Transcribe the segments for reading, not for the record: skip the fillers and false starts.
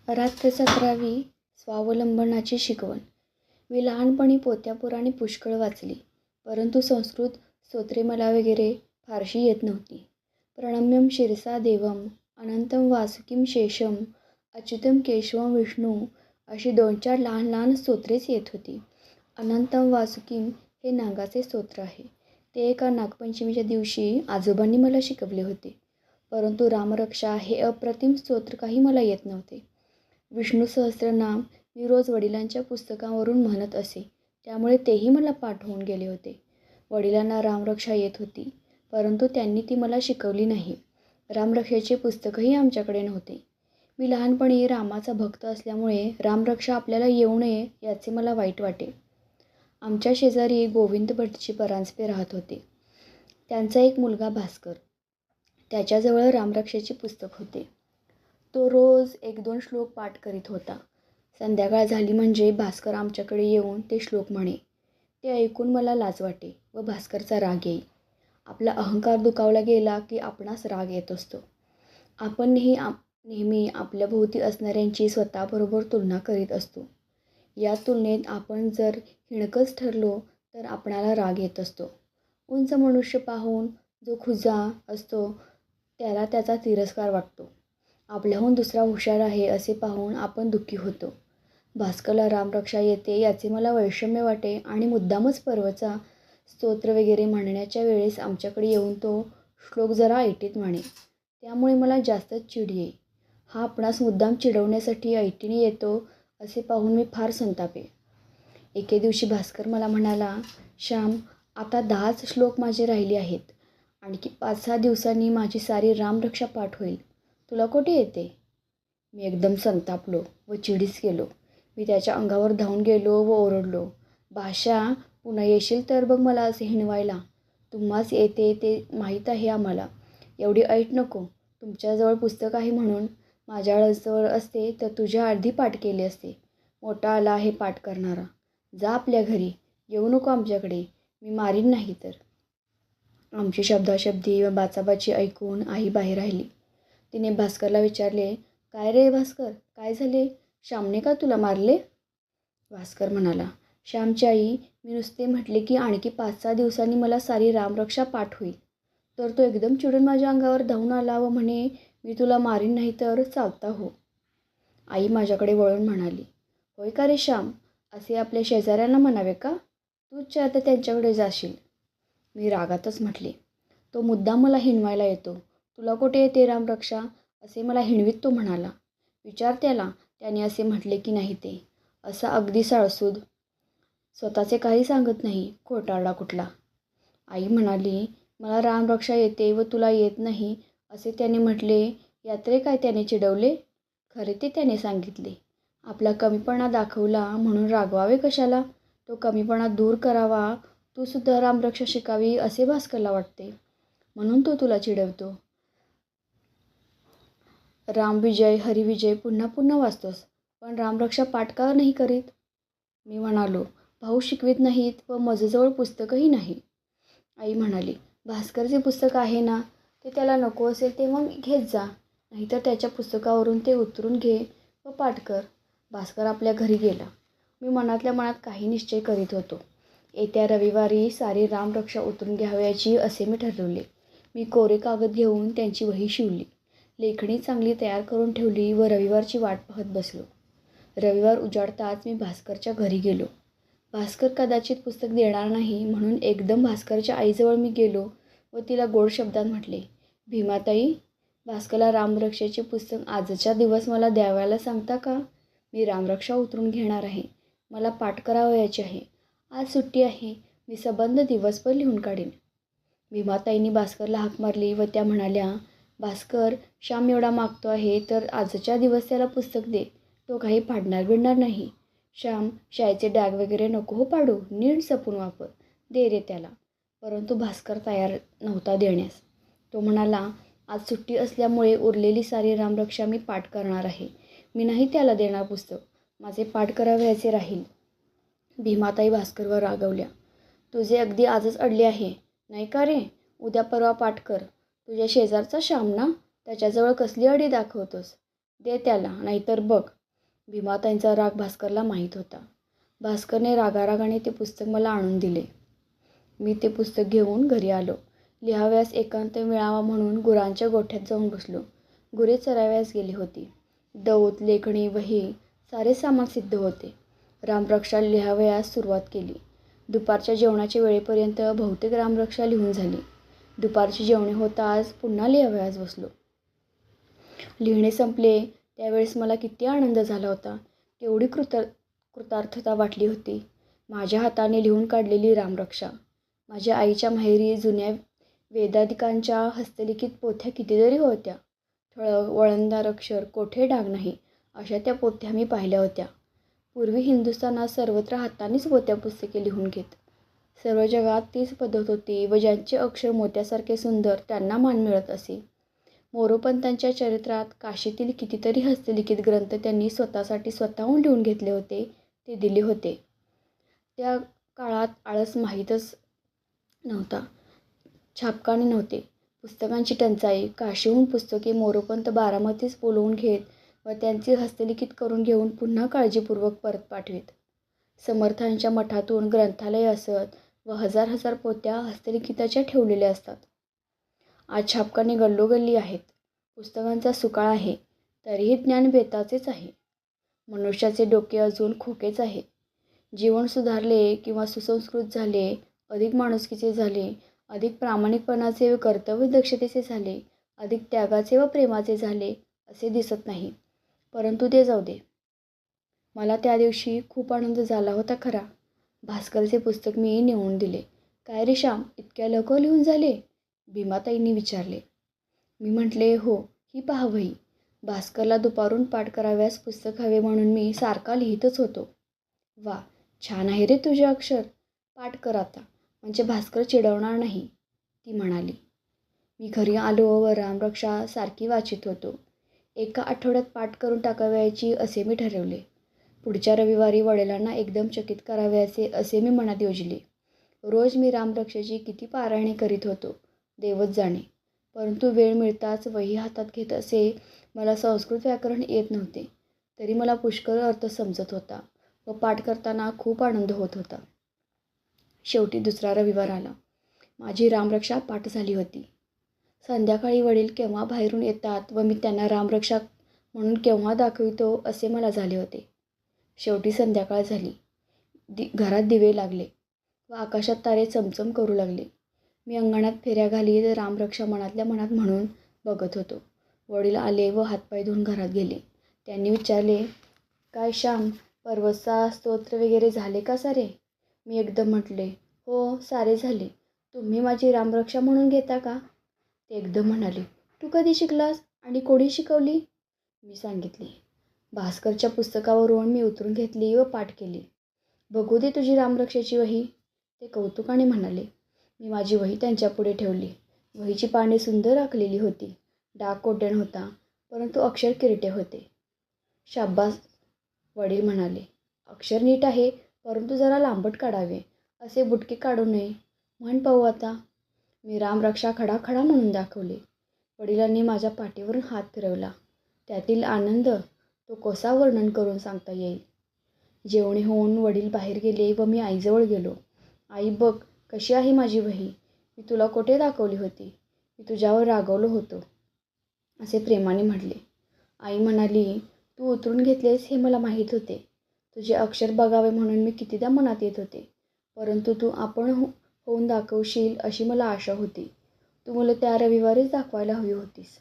रात्र 17वी स्वावलंबनाची शिकवण. मी लहानपणी पोत्यापुराणी पुष्कळ वाचली, परंतु संस्कृत स्तोत्रे मला वगैरे फारशी येत नव्हती. प्रणम्यं शिरसा देवं, अनंतं वासुकीं शेषं, अच्युतं केशवं विष्णू अशी 2-4 लहान लहान स्तोत्रेच येत होती. अनंतं वासुकीं हे नागाचे स्तोत्र आहे. ते एका नागपंचमीच्या दिवशी आजोबांनी मला शिकवले होते. परंतु रामरक्षा हे अप्रतिम स्तोत्र काही मला येत नव्हते. विष्णू सहस्रनाम मी रोज वडिलांच्या पुस्तकावरून म्हणत असे, त्यामुळे तेही मला पाठ होऊन गेले होते. वडिलांना रामरक्षा येत होती, परंतु त्यांनी ती मला शिकवली नाही. रामरक्षेचे पुस्तकही आमच्याकडे नव्हते. मी लहानपणी रामाचा भक्त असल्यामुळे रामरक्षा आपल्याला येऊ नये याचे मला वाईट वाटे. आमच्या शेजारी गोविंद भटजी परांजपे राहत होते. त्यांचा एक मुलगा भास्कर. त्याच्याजवळ रामरक्षेचे पुस्तक होते. तो रोज 1-2 श्लोक पाठ करीत होता. संध्याकाळ झाली म्हणजे भास्कर आमच्याकडे येऊन ते श्लोक म्हणे. ते ऐकून मला लाज वाटे व भास्करचा राग येई. आपला अहंकार दुखावला गेला की आपणास राग येत असतो. आपण नेहमी आपल्या भोवती असणाऱ्यांची स्वतःबरोबर तुलना करीत असतो. या तुलनेत आपण जर हिणकच ठरलो तर आपणाला राग येत असतो. उंच मनुष्य पाहून जो खुजा असतो त्याला त्याचा तिरस्कार वाटतो. आपल्याहून दुसरा हुशार आहे असे पाहून आपण दुःखी होतो. भास्करला रामरक्षा येते याचे मला वैषम्य वाटे आणि मुद्दामच पर्वचा स्तोत्र वगैरे म्हणण्याच्या वेळेस आमच्याकडे येऊन तो श्लोक जरा ऐटीत म्हणे. त्यामुळे मला जास्तच चिड येई. हा आपणास मुद्दाम चिडवण्यासाठी ऐटीने येतो असे पाहून मी फार संतापे. एके दिवशी भास्कर मला म्हणाला, श्याम, आता 10च श्लोक माझे राहिले आहेत. आणखी 5-6 दिवसांनी माझी सारी रामरक्षा पाठ होईल. तुला कुठे येते? मी एकदम संतापलो व चिडीस गेलो. मी त्याच्या अंगावर धावून गेलो व ओरडलो, भाषा, पुन्हा येशील तर बघ मला असे हिणवायला. तुम्हास येते ते माहीत आहे आम्हाला. एवढी ऐट नको. तुमच्याजवळ पुस्तक आहे म्हणून. माझ्याजवळ असते तर तुझ्या अर्धी पाठ केली असते. मोठा आला आहे पाठ करणारा. जा आपल्या घरी. येऊ नको आमच्याकडे. मी मारीन नाही तर. आमची शब्दाशब्दी व बाचाबाची ऐकून आई बाहेर आली. तिने भास्करला विचारले, काय रे भास्कर, काय झाले? श्यामने का तुला मारले? भास्कर म्हणाला, श्यामची आई, मी नुसते म्हटले की आणखी 5-6 दिवसांनी मला सारी रामरक्षा पाठ होईल. तर तो एकदम चिडून माझ्या अंगावर धावून आला व म्हणे, मी तुला मारीन नाही तर चालता हो. आई माझ्याकडे वळून म्हणाली, होय का रे श्याम, असे आपल्या शेजाऱ्यांना म्हणावे का? तूच आता त्यांच्याकडे जाशील. मी रागातच म्हटले, तो मुद्दाम मला हिणवायला येतो. तुला कुठे येते रामरक्षा असे मला हिणवीत तो म्हणाला. विचार त्याला, त्याने असे म्हटले की नाही ते. असा अगदी साळसूद. स्वतःचे काही सांगत नाही, खोटारडा कुठला. आई म्हणाली, मला रामरक्षा येते व तुला येत नाही असे त्याने म्हटले, यात्रे काय त्याने चिडवले? खरे ते त्याने सांगितले. आपला कमीपणा दाखवला म्हणून रागवावे कशाला? तो कमीपणा दूर करावा, तू सुद्धा रामरक्षा शिकावी असे भास्करला वाटते, म्हणून तो तुला चिडवतो. रामविजय हरिविजय पुन्हा पुन्हा वाचतोस, पण रामरक्षा पाठ का नाही करीत? मी म्हणालो, भाऊ शिकवित नाहीत व माझ्याजवळ पुस्तकही नाही. आई म्हणाली, भास्करचे पुस्तक आहे ना, ते त्याला नको असेल ते मग घेत जा, नाहीतर त्याच्या पुस्तकावरून ते उतरून घे व पाठ कर. भास्कर आपल्या घरी गेला. मी मनातल्या मनात काही निश्चय करीत होतो. येत्या रविवारी सारी रामरक्षा उतरून घ्यावयाची असे मी ठरवले. मी कोरे कागद घेऊन त्यांची वही शिवली. लेखणी चांगली तयार करून ठेवली व रविवारची वाट पाहत बसलो. रविवार उजाडताच मी भास्करच्या घरी गेलो. भास्कर कदाचित पुस्तक देणार नाही म्हणून एकदम भास्करच्या आईजवळ मी गेलो व तिला गोड शब्दात म्हटले, भीमाताई, भास्करला रामरक्षेचे पुस्तक आजच्या दिवस मला द्यावयाला सांगता का? मी रामरक्षा उतरून घेणार आहे. मला पाठ करावयाचे आहे. आज सुट्टी आहे. मी संबंध दिवसभर लिहून काढीन. भीमाताईंनी भास्करला हाक मारली व त्या म्हणाल्या, भास्कर, श्याम एवढा मागतो आहे तर आजच्या दिवस त्याला पुस्तक दे. तो काही बिडणार नाही. श्याम, शाळेचे डॅग वगैरे नको हो पाडू, नीट जपून वापर. दे रे त्याला. परंतु भास्कर तयार नव्हता देण्यास. तो म्हणाला, आज सुट्टी असल्यामुळे उरलेली सारी रामरक्षा मी पाठ करणार आहे. मी नाही त्याला देणार पुस्तक. माझे पाठ करावयाचे राहील. भीमाताई भास्करवर रागवल्या. तुझे अगदी आजच अडले आहे, नाही का रे? उद्या परवा पाठ कर. तुझ्या शेजारचा श्याम ना, त्याच्याजवळ कसली अडी दाखवतोस? दे त्याला, नाहीतर बघ. भीमाताईंचा राग भास्करला माहीत होता. भास्करने रागारागाने ते पुस्तक मला आणून दिले. मी ते पुस्तक घेऊन घरी आलो. लिहाव्यास एकांत मिळावा म्हणून गुरांच्या गोठ्यात जाऊन बसलो. गुरे चराव्यास गेली होती. दौत, लेखणी, वही सारे सामान सिद्ध होते. रामरक्षा लिहावयास सुरुवात केली. दुपारच्या जेवणाच्या वेळेपर्यंत बहुतेक रामरक्षा लिहून झाली. दुपारची जेवणे होताच पुन्हा लिहावयास बसलो. लिहिणे संपले त्यावेळेस मला किती आनंद झाला होता. केवढी कृतार्थता वाटली होती. माझ्या हाताने लिहून काढलेली रामरक्षा. माझ्या आईच्या माहेरी जुन्या वेदाधिकांच्या हस्तलिखित पोथ्या कितीतरी होत्या. ठळक, वळणदार अक्षर, कोठे डाग नाही अशा त्या पोथ्या मी पाहिल्या होत्या. पूर्वी हिंदुस्थानात सर्वत्र हातानेच पोथ्या पुस्तके लिहून घेत. सर्व जगात तीच पद्धत होती व ज्यांचे अक्षर मोत्यासारखे सुंदर त्यांना मान मिळत असे. मोरोपंतांच्या चरित्रात काशीतील कितीतरी हस्तलिखित ग्रंथ त्यांनी स्वतःसाठी स्वतःहून लिहून घेतले होते, ते दिले होते. त्या काळात आळस माहीतच नव्हता. छापखाने नव्हते. पुस्तकांची टंचाई. काशीहून पुस्तके मोरोपंत बारामतीस बोलवून घेत व त्यांची हस्तलिखित करून घेऊन पुन्हा काळजीपूर्वक परत पाठवीत. समर्थांच्या मठातून ग्रंथालय असत व हजार हजार पोथ्या हस्तलिखिताच्या ठेवलेल्या असतात. आज छापखाने गल्लोगल्ली आहेत. पुस्तकांचा सुकाळ आहे. तरीही ज्ञान बेताचेच आहे. मनुष्याचे डोके अजून खोकेच आहे. जीवन सुधारले किंवा सुसंस्कृत झाले, अधिक माणुसकीचे झाले, अधिक प्रामाणिकपणाचे व कर्तव्यदक्षतेचे झाले, अधिक त्यागाचे व प्रेमाचे झाले असे दिसत नाही. परंतु ते जाऊ दे. मला त्या दिवशी खूप आनंद झाला होता खरा. भास्करचे पुस्तक मी नेऊन दिले. काय रे श्याम, इतक्या लवकर लिहून झाले? भीमाताईंनी विचारले. मी म्हटले, हो, ही पहा वही. भास्करला दुपारून पाठ कराव्यास पुस्तक हवे म्हणून मी सारखा लिहितच होतो. वा, छान आहे रे तुझे अक्षर. पाठ कर आता, म्हणजे भास्कर चिडवणार नाही, ती म्हणाली. मी घरी आलो व रामरक्षा सारखी वाचित होतो. एका आठवड्यात पाठ करून टाकावयाची असे मी ठरवले. पुढच्या रविवारी वडिलांना एकदम चकित करावयाचे असे मी मनात योजले. रोज मी रामरक्षेची किती पारायणे करीत होतो, देवच जाणे. परंतु वेळ मिळताच वही हातात घेत असे. मला संस्कृत व्याकरण येत नव्हते, तरी मला पुष्कळ अर्थ समजत होता व पाठ करताना खूप आनंद होत होता. शेवटी दुसरा रविवार आला. माझी रामरक्षा पाठ झाली होती. संध्याकाळी वडील केव्हा बाहेरून येतात व मी त्यांना रामरक्षा म्हणून केव्हा दाखवितो असे मला झाले होते. शेवटी संध्याकाळ झाली. घरात दिवे लागले व आकाशात तारे चमचम करू लागले. मी अंगणात फेऱ्या घालीत रामरक्षा मनातल्या मनात म्हणून बघत होतो. वडील आले व हातपाय धुवून घरात गेले. त्यांनी विचारले, काय श्याम, परवचा स्तोत्र वगैरे झाले का सारे? मी एकदम म्हटले, हो, सारे झाले. तुम्ही माझी रामरक्षा म्हणून घेता का? ते एकदम म्हणाले, तू कधी शिकलास आणि कोणी शिकवली? मी सांगितले. भास्करच्या पुस्तकावरून मी उतरून घेतली व पाठ केली. बघू दे तुझी रामरक्षेची वही, ते कौतुकाने म्हणाले. मी माझी वही त्यांच्यापुढे ठेवली. वहीची पाने सुंदर आखलेली होती. डाग कोट्यान होता, परंतु अक्षर किरटे होते. शाब्बास, वडील म्हणाले. अक्षर नीट आहे, परंतु जरा लांबट काढावे, असे बुटके काढू नये. म्हण पाहू आता. मी रामरक्षा खडाखडा म्हणून दाखवले. वडिलांनी माझ्या पाठीवरून हात फिरवला. त्यातील आनंद तो कसा वर्णन करून सांगता येईल. जेवणे होऊन वडील बाहेर गेले व मी आईजवळ गेलो. आई, बघ कशी आहे माझी वही. मी तुला कोठे दाखवली होती? मी तुझ्यावर रागवलो होतो, असे प्रेमाने म्हटले. आई म्हणाली, तू उतरून घेतलेस हे मला माहीत होते. तुझे अक्षर बघावे म्हणून मी कितीदा मनात येत होते, परंतु तू आपण होऊन दाखवशील अशी मला आशा होती. तू मला त्या रविवारीच दाखवायला हवी होतीस.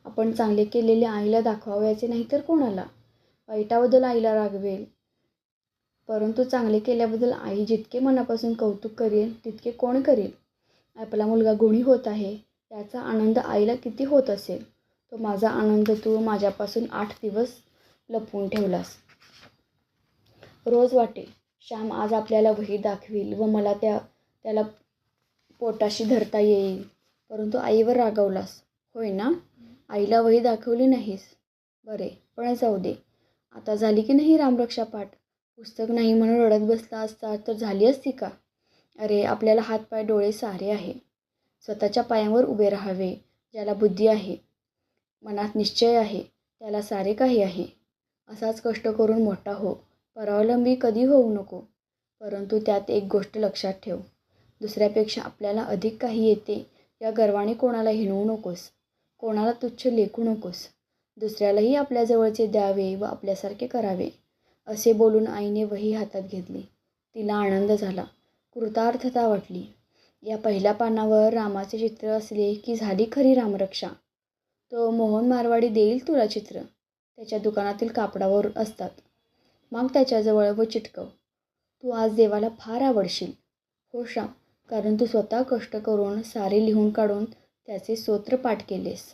आपण चांगले केलेले आईला दाखवावयाचे नाही तर कोणाला? वाईटाबद्दल आईला रागवेल, परंतु चांगले केल्याबद्दल आई जितके मनापासून कौतुक करेल तितके कोण करेल? आपला मुलगा गुणी होत आहे याचा आनंद आईला किती होत असेल. तो माझा आनंद तू माझ्यापासून 8 दिवस लपवून ठेवलास. रोज वाटे, श्याम आज आपल्याला वही दाखवील व मला त्याला पोटाशी धरता येईल, परंतु आईवर रागवलास, होय ना? आईला वही दाखवली नाहीस. बरे, पण जाऊ दे. आता झाली की नाही रामरक्षा पाठ? पुस्तक नाही म्हणून रडत बसला असता तर झाली असती का? अरे, आपल्याला हातपाय डोळे सारे आहे. स्वतःच्या पायांवर उभे राहावे. ज्याला बुद्धी आहे, मनात निश्चय आहे, त्याला सारे काही आहे. असाच कष्ट करून मोठा हो, परावलंबी कधी होऊ नको. परंतु त्यात एक गोष्ट लक्षात ठेव. दुसऱ्यापेक्षा आपल्याला अधिक काही येते या गर्वाने कोणाला हिणवू नकोस. कोणाला तुच्छ लेखू नकोस. दुसऱ्यालाही आपल्या जवळचे द्यावे व आपल्यासारखे करावे. असे बोलून आईने वही हातात घेतली. तिला आनंद झाला. कृतार्थता वाटली. या पहिल्या पानावर रामाचे चित्र असले की झाली खरी रामरक्षा. तो मोहन मारवाडी देईल तुला चित्र. त्याच्या दुकानातील कापडावर असतात. माग त्याच्याजवळ व चिटकव. तू आज देवाला फार आवडशील. हो श्याम, कारण तू स्वतः कष्ट करून सारे लिहून काढून त्याचे स्तोत्र पाठ केलेस.